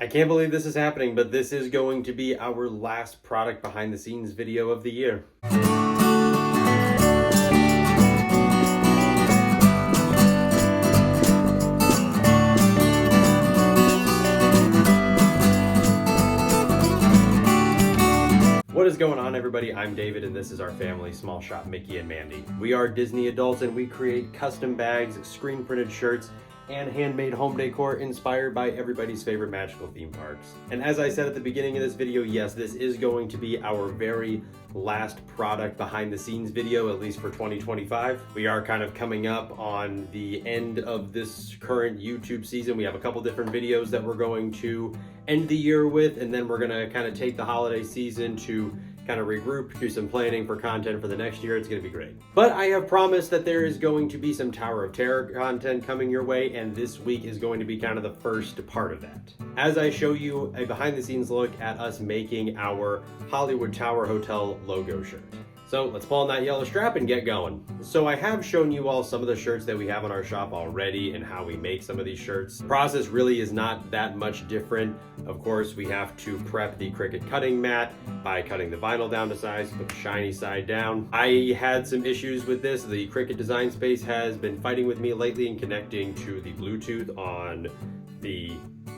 I can't believe this is happening, but this is going to be our last product behind the scenes video of the year. What is going on, everybody? I'm David, and this is our family small shop, Mickey and Mandy. We are Disney adults, and we create custom bags, screen printed shirts, and handmade home decor inspired by everybody's favorite magical theme parks. And as I said at the beginning of this video, yes, this is going to be our very last product behind the scenes video, at least for 2025. We are kind of coming up on the end of this current YouTube season. We have a couple different videos that we're going to end the year with, and then we're gonna kind of take the holiday season to kind of regroup, do some planning for content for the next year. It's going to be great. But I have promised that there is going to be some Tower of Terror content coming your way, and this week is going to be kind of the first part of that. As I show you a behind the scenes look at us making our Hollywood Tower Hotel logo shirt. So let's pull on that yellow strap and get going. So I have shown you all some of the shirts that we have in our shop already and how we make some of these shirts. The process really is not that much different. Of course, we have to prep the Cricut cutting mat by cutting the vinyl down to size, put the shiny side down. I had some issues with this. The Cricut Design Space has been fighting with me lately in connecting to the Bluetooth on the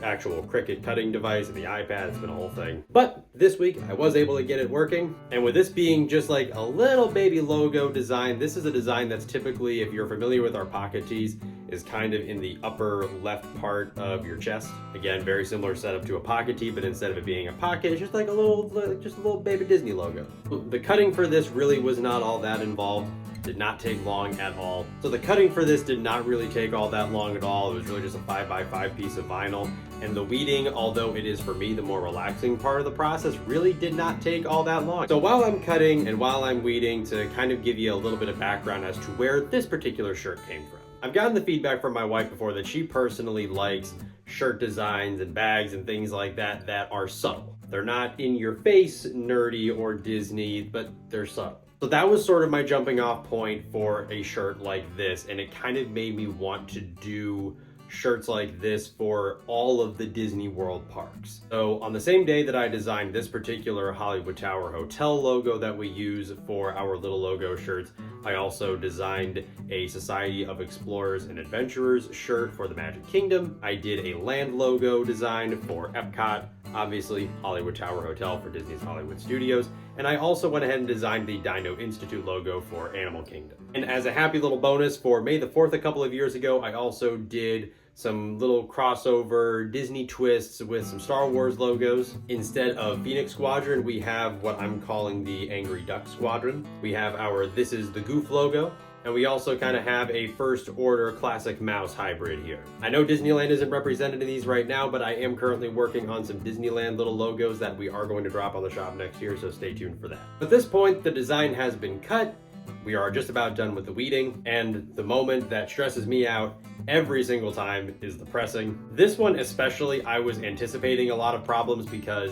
actual Cricut cutting device and the iPad. It's been a whole thing. But this week I was able to get it working. And with this being just like a little baby logo design, this is a design that's typically, if you're familiar with our pocket tees, is kind of in the upper left part of your chest. Again, very similar setup to a pocket tee, but instead of it being a pocket, it's just like a little baby Disney logo. The cutting for this really was not all that involved. Did not take long at all. So the cutting for this did not really take all that long at all. It was really just a 5x5 piece of vinyl. And the weeding, although it is for me the more relaxing part of the process, really did not take all that long. So while I'm cutting and while I'm weeding, to kind of give you a little bit of background as to where this particular shirt came from. I've gotten the feedback from my wife before that she personally likes shirt designs and bags and things like that that are subtle. They're not in your face nerdy or Disney, but they're subtle. So that was sort of my jumping off point for a shirt like this, and it kind of made me want to do shirts like this for all of the Disney World parks. So on the same day that I designed this particular Hollywood Tower Hotel logo that we use for our little logo shirts, I also designed a Society of Explorers and Adventurers shirt for the Magic Kingdom. I did a land logo design for Epcot, obviously Hollywood Tower Hotel for Disney's Hollywood Studios, and I also went ahead and designed the Dino Institute logo for Animal Kingdom. And as a happy little bonus for May the 4th a couple of years ago, I also did some little crossover Disney twists with some Star Wars logos. Instead of Phoenix Squadron, we have what I'm calling the Angry Duck Squadron. We have our This Is the Goof logo. And we also kind of have a First Order Classic Mouse hybrid here. I know Disneyland isn't represented in these right now, but I am currently working on some Disneyland little logos that we are going to drop on the shop next year, so stay tuned for that. At this point, the design has been cut. We are just about done with the weeding, and the moment that stresses me out every single time is the pressing. This one especially, I was anticipating a lot of problems because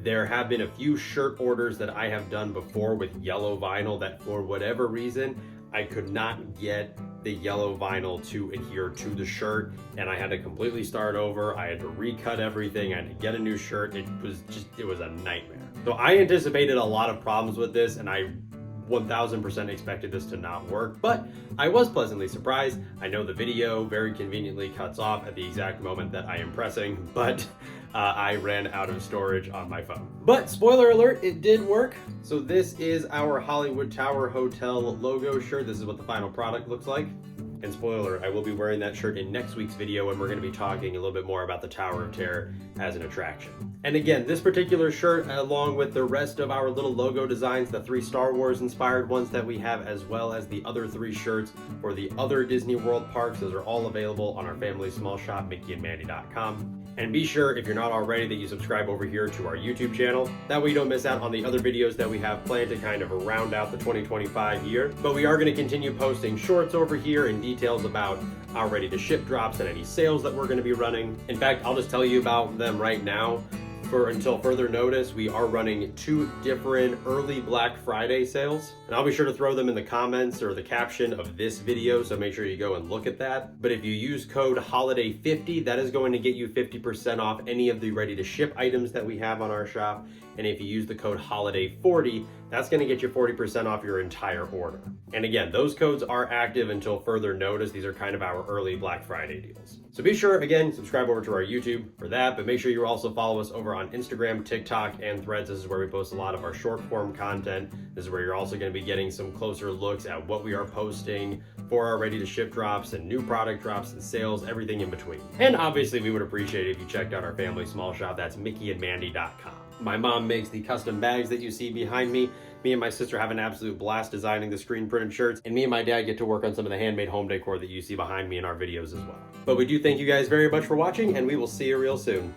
there have been a few shirt orders that I have done before with yellow vinyl that for whatever reason, I could not get the yellow vinyl to adhere to the shirt, and I had to completely start over. I had to recut everything. I had to get a new shirt. It was a nightmare. So I anticipated a lot of problems with this, and I 1000% expected this to not work, but I was pleasantly surprised. I know the video very conveniently cuts off at the exact moment that I am pressing, but I ran out of storage on my phone. But spoiler alert, it did work. So this is our Hollywood Tower Hotel logo shirt. This is what the final product looks like. And spoiler, I will be wearing that shirt in next week's video, and we're going to be talking a little bit more about the Tower of Terror as an attraction. And again, this particular shirt, along with the rest of our little logo designs, the 3 Star Wars inspired ones that we have, as well as the other 3 shirts for the other Disney World parks, those are all available on our family small shop, mickeyandmandy.com. And be sure, if you're not already, that you subscribe over here to our YouTube channel. That way you don't miss out on the other videos that we have planned to kind of round out the 2025 year. But we are going to continue posting shorts over here and details about our ready to ship drops and any sales that we're going to be running. In fact, I'll just tell you about them right now. For until further notice, we are running 2 different early Black Friday sales, and I'll be sure to throw them in the comments or the caption of this video, so make sure you go and look at that. But if you use code HOLIDAY50, that is going to get you 50% off any of the ready to ship items that we have on our shop. And if you use the code HOLIDAY40, that's going to get you 40% off your entire order. And again, those codes are active until further notice. These are kind of our early Black Friday deals. So be sure, again, subscribe over to our YouTube for that, but make sure you also follow us over on Instagram, TikTok, and Threads. This is where we post a lot of our short form content. This is where you're also going to be getting some closer looks at what we are posting for our ready to ship drops and new product drops and sales, everything in between. And obviously we would appreciate it if you checked out our family small shop. That's mickeyandmandy.com. My mom makes the custom bags that you see behind me. Me and my sister have an absolute blast designing the screen printed shirts, and me and my dad get to work on some of the handmade home decor that you see behind me in our videos as well. But we do thank you guys very much for watching, and we will see you real soon.